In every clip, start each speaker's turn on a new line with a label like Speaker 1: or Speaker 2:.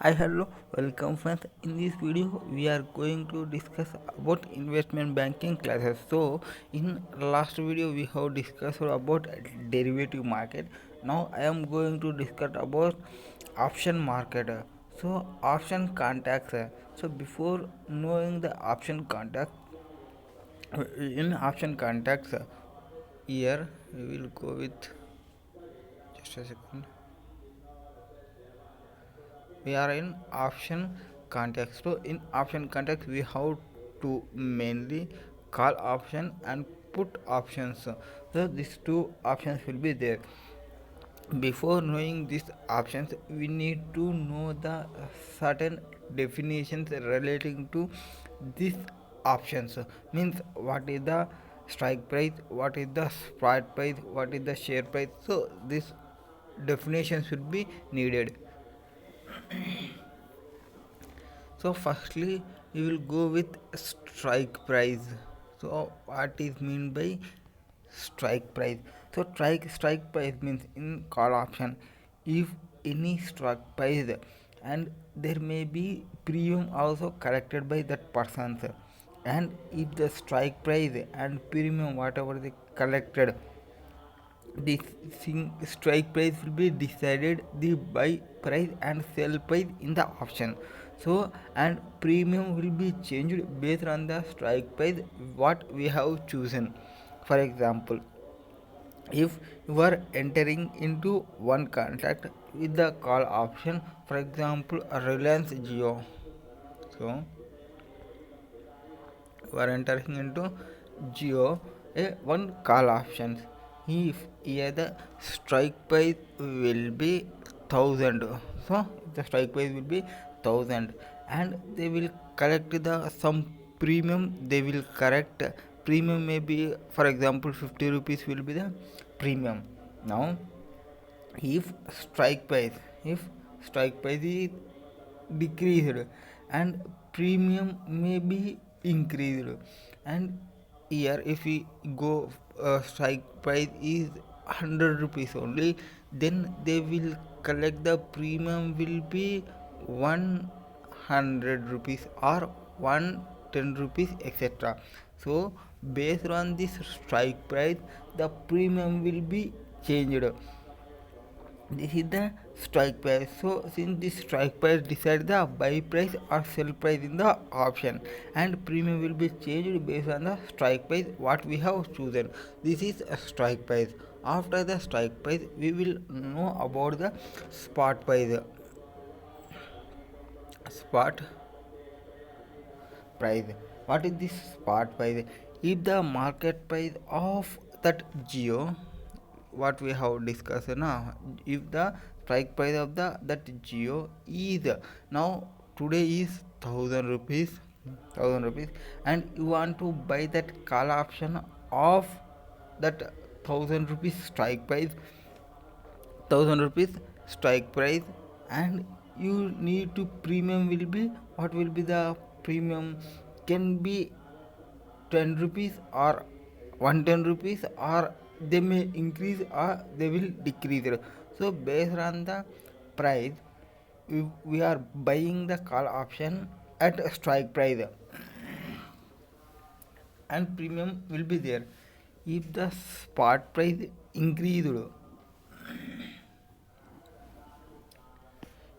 Speaker 1: Hi, hello, welcome friends. In this video, we are going to discuss about investment banking classes. So, in last video, we have discussed about derivative market. Now, I am going to discuss about option market. So, option contacts. So, before knowing the option contact, in option contacts, here we will go with just a second. We are in option context. So in option context we have to mainly call option and put options. So these two options will be there. Before knowing these options we need to know the certain definitions relating to these options. Means what is the strike price, what is the spot price, what is the share price. So these definitions should be needed. So firstly we will go with strike price. So what is mean by strike price? So strike price means in call option if any strike price and there may be premium also collected by that persons, and if the strike price and premium whatever they collected, the strike price will be decided the buy price and sell price in the option. So and premium will be changed based on the strike price what we have chosen. For example, if you are entering into one contract with the call option, for example a Reliance Jio, so we are entering into Geo a one call options. If here the strike price will be 1,000, so the strike price will be 1,000, and they will collect the some premium. They will correct premium, maybe for example 50 rupees will be the premium. Now if strike price, if strike price is decreased and premium may be increased, and here if we go strike price is 100 rupees only, then they will collect the premium will be 100 rupees or 110 rupees, etc. So based on this strike price the premium will be changed. This is the strike price. So since this strike price decides the buy price or sell price in the option, and premium will be changed based on the strike price what we have chosen. This is a strike price. After the strike price we will know about the spot price. Spot price. What is this spot price? If the market price of that Geo, what we have discussed now, if the strike price of the that Geo is now today is 1,000 rupees, 1,000 rupees, and you want to buy that call option of that 1,000 rupees strike price, 1,000 rupees strike price, and you need to premium will be, what will be the premium, can be 10 rupees or 110 rupees, or they may increase or they will decrease. So based on the price we are buying the call option at strike price, and premium will be there. If the spot price increased,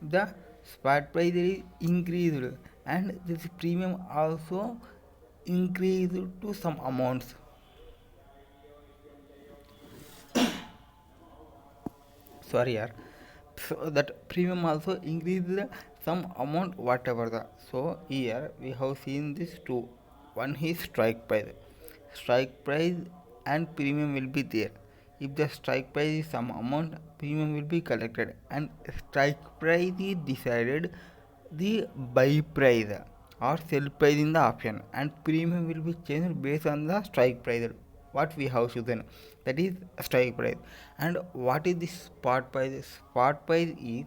Speaker 1: the spot price is increased, and this premium also increased to some amounts. Sorry yaar. So that premium also increased some amount whatever the. So here we have seen this two. One is strike price. Strike price and premium will be there. If the strike price is some amount, premium will be collected, and strike price is decided the buy price or sell price in the option, and premium will be changed based on the strike price what we have chosen, that is strike price. And what is the spot price? Spot price is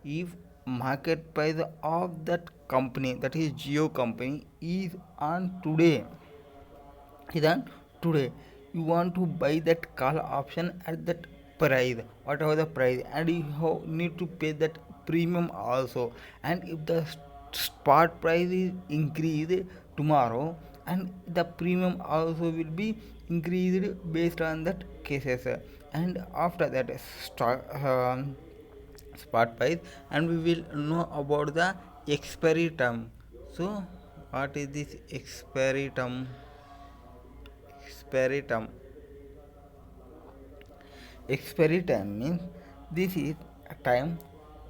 Speaker 1: if market price of that company, that is Geo company, is on today, is on today, you want to buy that call option at that price, whatever the price, and you need to pay that premium also. And if the spot price is increased tomorrow, and the premium also will be increased based on that cases. And after that spot price, and we will know about the expiry term. So what is this expiry term? Expiry time means this is a time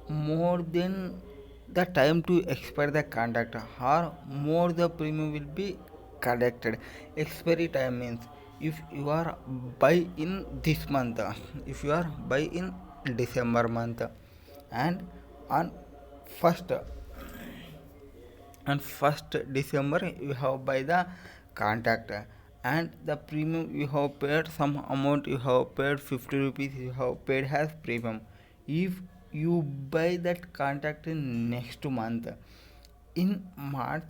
Speaker 1: more than the time to expire the contract, or more the premium will be collected. Expiry time means if you are buy in this month, if you are buy in December month, and on first and 1st December you have buy the contract, and the premium you have paid some amount, you have paid 50 rupees, you have paid as premium. If you buy that contract in next month, in March,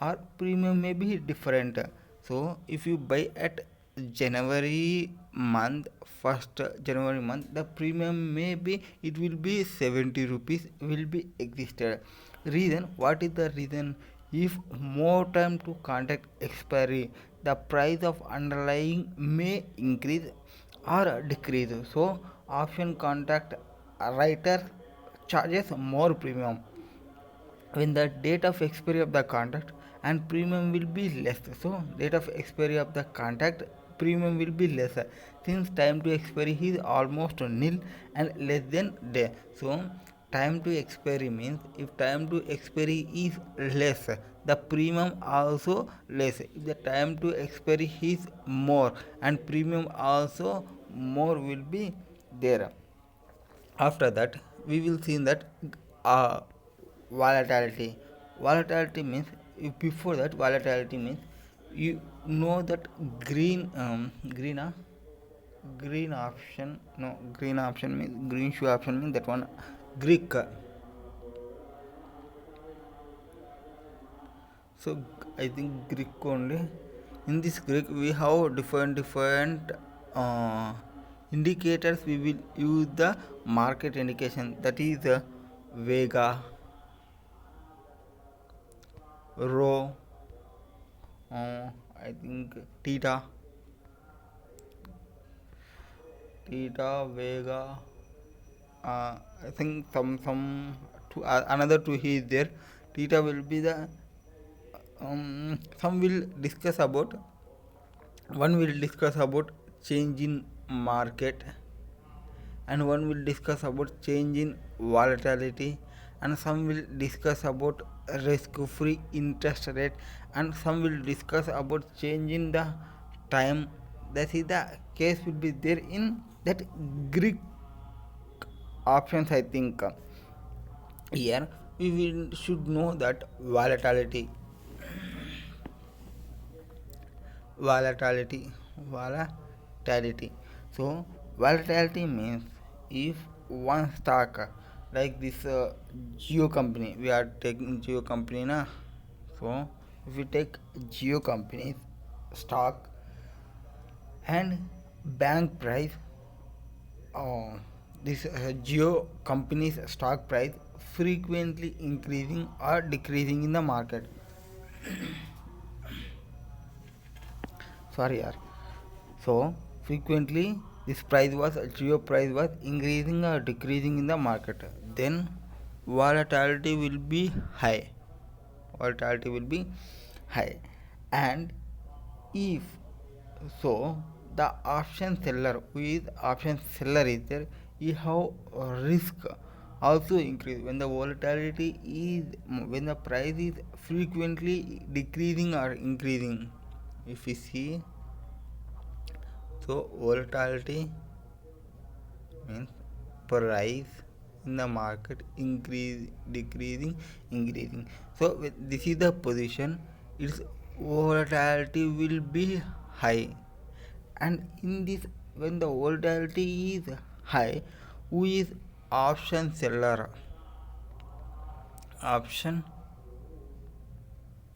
Speaker 1: our premium may be different. So if you buy at January month, 1st January month, the premium may be, it will be 70 rupees will be existed. Reason, what is the reason? If more time to contract expiry, the price of underlying may increase or decrease. So option contract writer charges more premium when the date of expiry of the contract, and premium will be less. So date of expiry of the contract, premium will be lesser, since time to expiry is almost nil and less than day. So time to expiry means if time to expiry is less, the premium also less. If the time to expiry is more, and premium also more will be there. After that we will see that uh, volatility means, before that volatility means, you know that green option, no, green option means, green shoe option means that one, Greek. So I think Greek only. In this Greek we have different uh, indicators. We will use the market indication, that is Vega, Rho, I think Theta, Vega. I think some two, another two he is there. Theta will be the some will discuss about, one will discuss about change in market, and one will discuss about change in volatility, and some will discuss about risk free interest rate, and some will discuss about change in the time. That is the case will be there in that Greek options. I think here we will should know that volatility volatility. So volatility means if one stock, like this Geo company, we are taking Geo company na. So if we take Geo company stock, and bank price, this Geo company's stock price frequently increasing or decreasing in the market. Sorry yaar. So frequently this price was, Geo price was increasing or decreasing in the market, then volatility will be high. Volatility will be high. And if so, the option seller, who is option seller is there, he have risk also increase when the volatility is, when the price is frequently decreasing or increasing. If we see, so volatility means price in the market increase, decreasing, increasing. So this is the position, its volatility will be high. And in this, when the volatility is high, who is option seller? Option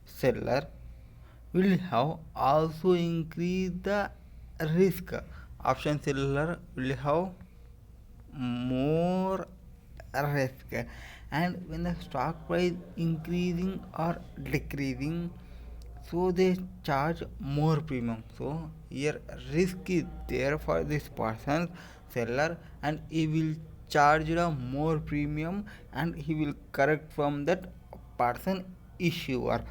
Speaker 1: seller will have also increase the risk. Option seller will have more risk. And when the stock price increasing or decreasing, so they charge more premium. So here risk is there for this person seller, and he will charge a more premium, and he will correct from that person issuer.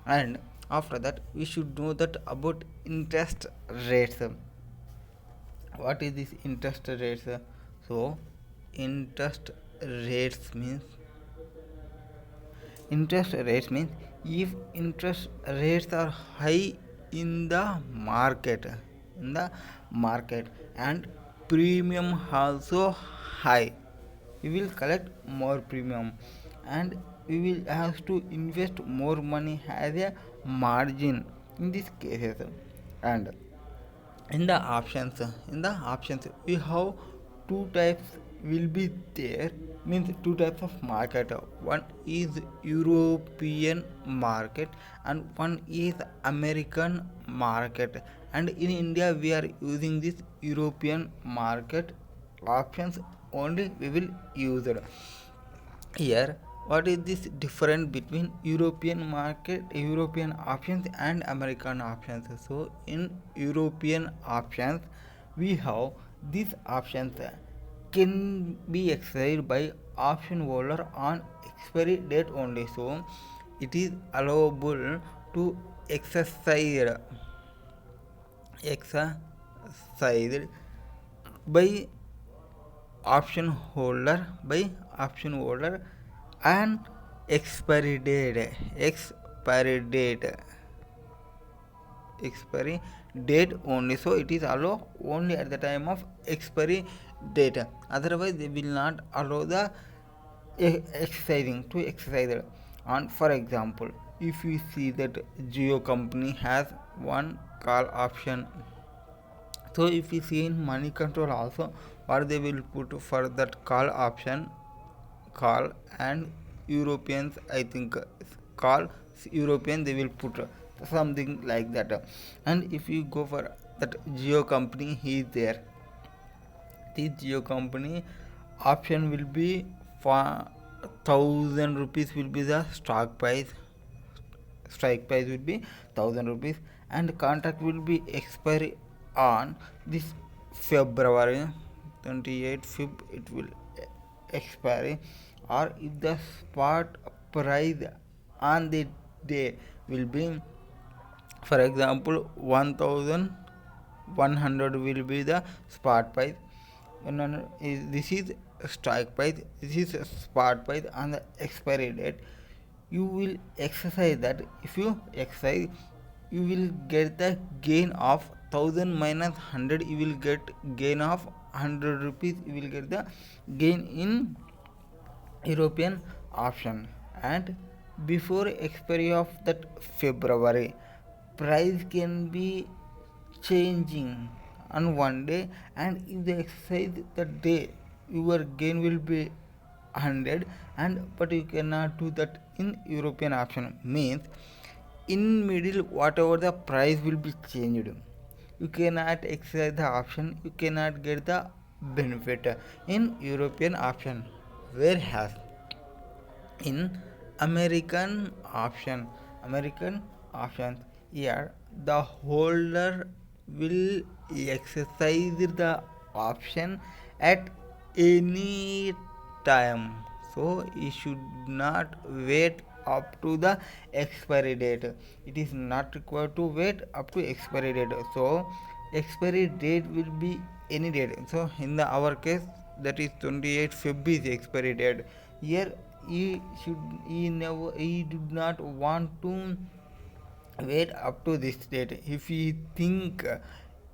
Speaker 1: And after that we should know that about interest rates. What is this interest rates? So interest rates means interest rates means if interest rates are high in the market in the market and premium also high, we will collect more premium, and we will have to invest more money as a margin in these cases. And in the options we have two types will be there, means two types of market. One is European market and one is American market. And in India we are using this European market options only, we will use it here. What is this difference between European market, European options and American options? So in European options we have these options can be exercised by option holder on expiry date only. So it is allowable to exercise exercised by option holder and expiry date only. So it is allowed only at the time of expiry date, otherwise they will not allow the exercising to exercise it. And for example, if you see that Geo company has one call option, so if you see in money control also, what they will put for that call option, call and Europeans, I think call European they will put something like that. And if you go for that Geo company, he is there, this Geo company option will be for 1,000 rupees will be the stock price, strike price will be 1,000 rupees, and contract will be expiry on this February 28 Feb it will expire. Or if the spot price on the day will be, for example, 1,100 will be the spot price. This is strike price, this is spot price on the expiry date. You will exercise that. If you exercise, you will get the gain of 1,000 minus 100, you will get gain of 100 rupees, you will get the gain in European option. And before expiry of that February, price can be changing on one day, and if they exercise the day, your gain will be 100. And but you cannot do that in European option, means in middle whatever the price will be changed, you cannot exercise the option, you cannot get the benefit in European option. Whereas in American options, here the holder will exercise the option at any time. So he should not wait up to the expiry date, it is not required to wait up to expiry date. So expiry date will be any date. So in our case, that is 28 Feb is expiry date. Here he did not want to wait up to this date. If he think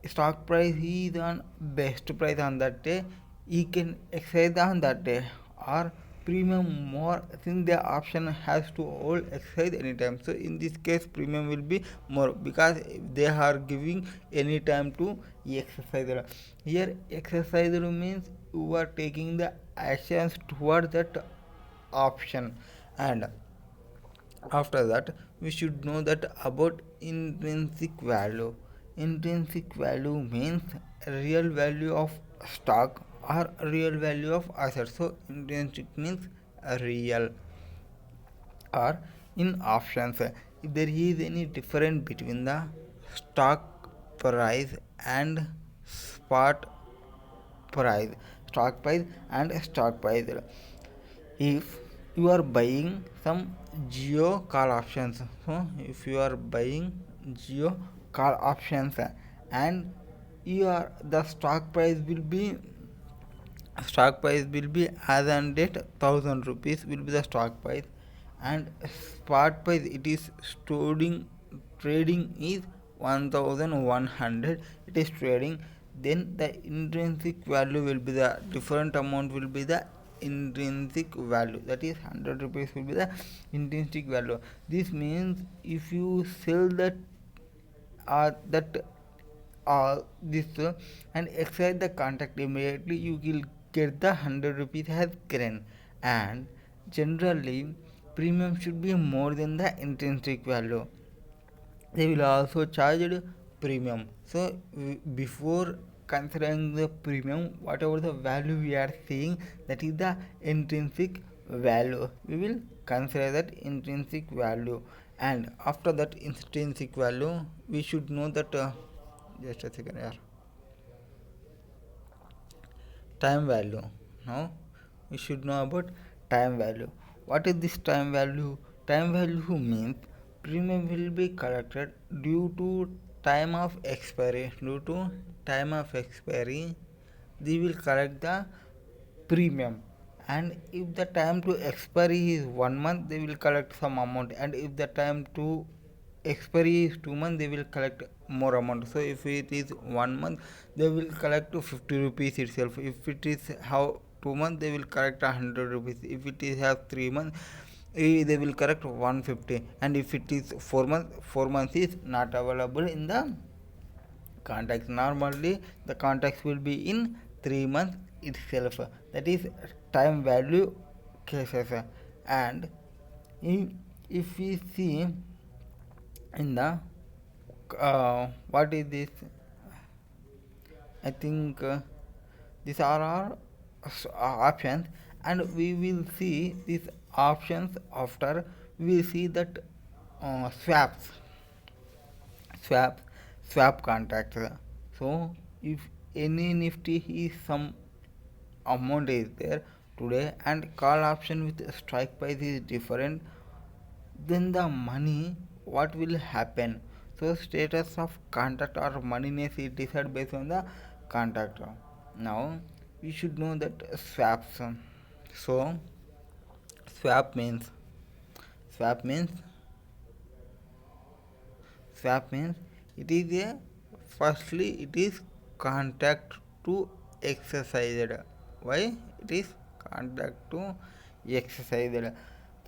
Speaker 1: stock price is on best price on that day, he can exercise on that day. Or premium more, since the option has to hold exercise anytime, so in this case premium will be more because they are giving any time to exercise. Here exercise means you are taking the actions toward that option. And after that we should know that about intrinsic value. Intrinsic value means real value of stock or real value of assets. So intrinsic means real. Or in options, if there is any difference between the stock price and spot price, stock price and stock price. If you are buying some geo call options, so if you are buying geo call options and the stock price will be as on date 1,000 rupees will be the stock price, and spot price it is trading is 1,100 it is trading. Then the intrinsic value will be the different amount will be the intrinsic value, that is 100 rupees will be the intrinsic value. This means if you sell that this and exercise the contract immediately, you will get the 100 rupees has gain. And generally premium should be more than the intrinsic value. They will also charge premium. So before considering the premium, whatever the value we are seeing, that is the intrinsic value, we will consider that intrinsic value. And after that intrinsic value, we should know that just a second here, time value. Now we should know about time value. What is this time value? Time value means premium will be collected due to time of expiry. Due to time of expiry, they will collect the premium. And if the time to expiry is 1 month, they will collect some amount. And if the time to expiry is 2 months, they will collect more amount. So if it is 1 month, they will collect to 50 rupees itself. If it is how 2 months, they will collect 100 rupees. If it is have 3 months, they will collect 150. And if it is 4 months, 4 months is not available in the contracts. Normally the contracts will be in 3 months itself, that is time value cases. And if we see in the what is this, I think these are our options, and we will see these options after we will see that swaps swap swap contracts. So if any nifty is some amount is there today and call option with strike price is different, then the money what will happen? So status of contract or moneyness is decided based on the contract. Now we should know that swaps. So swap means swap means swap means it is a firstly it is contract to exercised. Why it is contract to exercised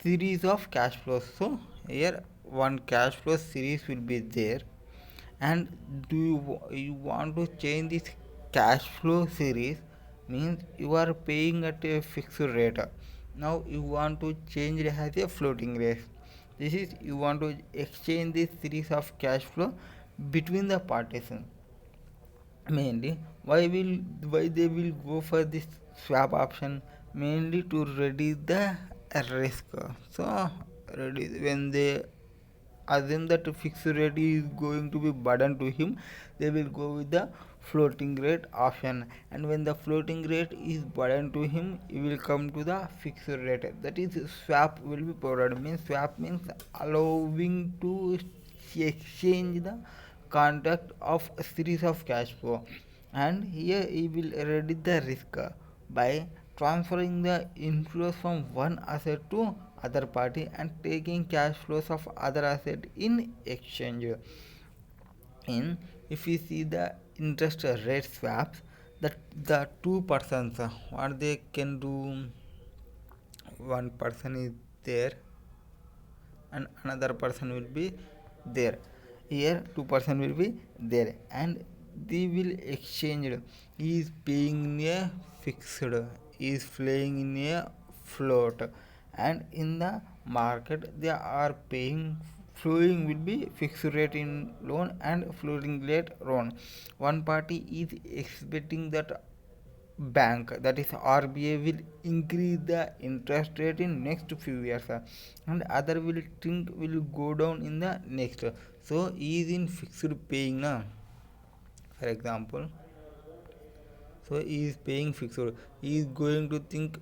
Speaker 1: series of cash flows. So here one cash flow series will be there, and you want to change this cash flow series, means you are paying at a fixed rate. Now you want to change it as a floating rate. This is you want to exchange this series of cash flow between the parties. Mainly why they will go for this swap option, mainly to reduce the risk. So reduce when they assume that fixed rate is going to be burden to him, they will go with the floating rate option. And when the floating rate is burden to him, he will come to the fixed rate, that is swap will be provided. Means swap means allowing to exchange the contract of a series of cash flow. And here he will reduce the risk by transferring the inflows from one asset to other party and taking cash flows of other asset in exchange. In if we see the interest rate swaps, that the two persons what they can do, one person is there and another person will be there. Here two person will be there and they will exchange. He is paying in a fixed, he is playing in a float, and in the market they are paying flowing will be fixed rate in loan and floating rate loan. One party is expecting that bank, that is RBI, will increase the interest rate in next few years, and other will think will go down in the next. So he is in fixed paying now, for example. So he is paying fixed. He is going to think,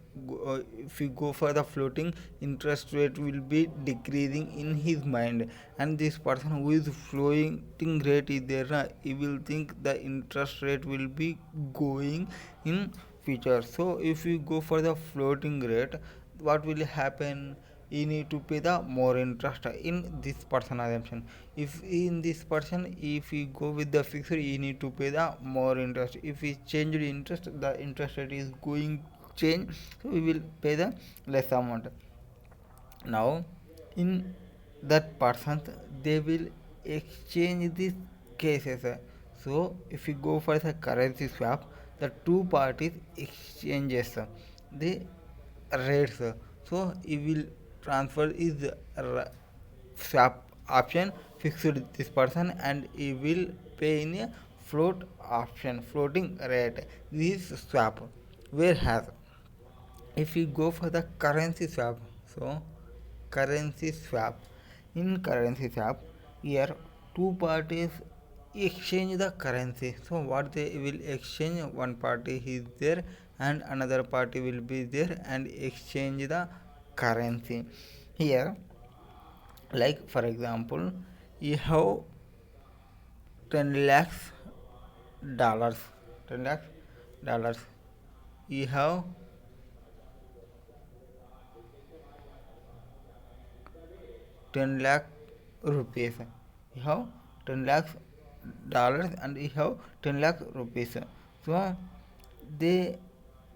Speaker 1: if we go for the floating, interest rate will be decreasing in his mind. And this person who is floating rate is there, he will think the interest rate will be going in future. So if we go for the floating rate, what will happen? You need to pay the more interest in this person assumption. If in this person, if we go with the fixed, you need to pay the more interest. If we change the interest, the interest rate is going change, so we will pay the less amount. Now in that person, they will exchange these cases. So if we go for the currency swap, the two parties exchanges the rates. So he will transfer his swap option fixed this person, and he will pay in a float option, floating rate, this swap. Whereas if we go for the currency swap, so currency swap, in currency swap, here two parties exchange the currency. So what they will exchange, one party is there and another party will be there and exchange the currency. Here, like for example, you have 10 lakhs dollars, 10 lakhs dollars, you have 10 lakh rupees, you have 10 lakhs dollars and you have 10 lakh rupees. So they,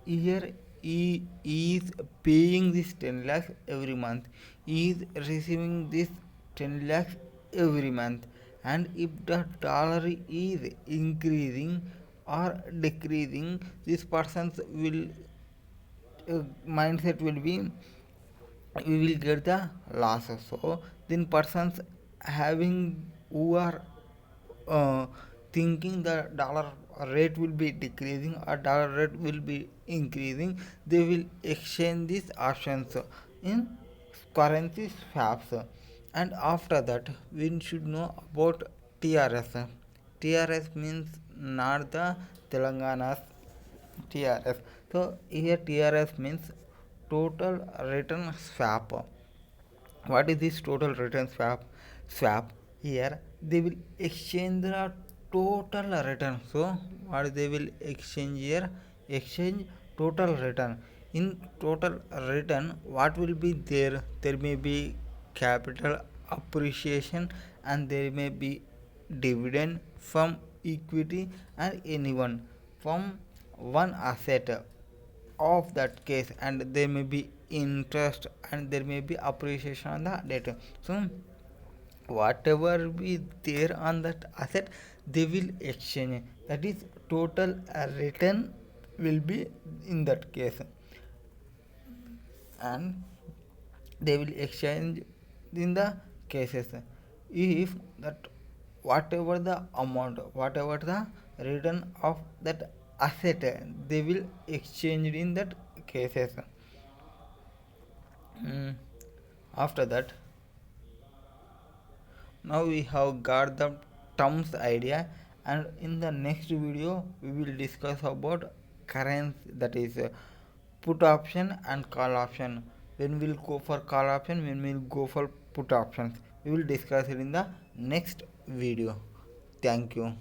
Speaker 1: here he is paying this 10 lakhs every month, he is receiving this 10 lakhs every month. And if the dollar is increasing or decreasing, this person's will mindset will be, we will get the losses. So then persons having, who are thinking the dollar rate will be decreasing or dollar rate will be increasing, they will exchange these options in currency swaps. And after that, we should know about TRS. TRS means not the Telangana's TRS. So here TRS means total return swap. What is this total return swap? Swap, here they will exchange the total return. So what they will exchange here? Exchange total return. In total return, what will be there? There may be capital appreciation and there may be dividend from equity and anyone from one asset of that case, and there may be interest and there may be appreciation on the data. So whatever be there on that asset, they will exchange, that is total return will be in that case. And they will exchange in the cases, if that whatever the amount, whatever the return of that asset, they will exchange in that cases. After that, now we have got the terms idea, and in the next video we will discuss about currency, that is put option and call option. When we'll go for call option, when we'll go for put options, we will discuss it in the next video. Thank you.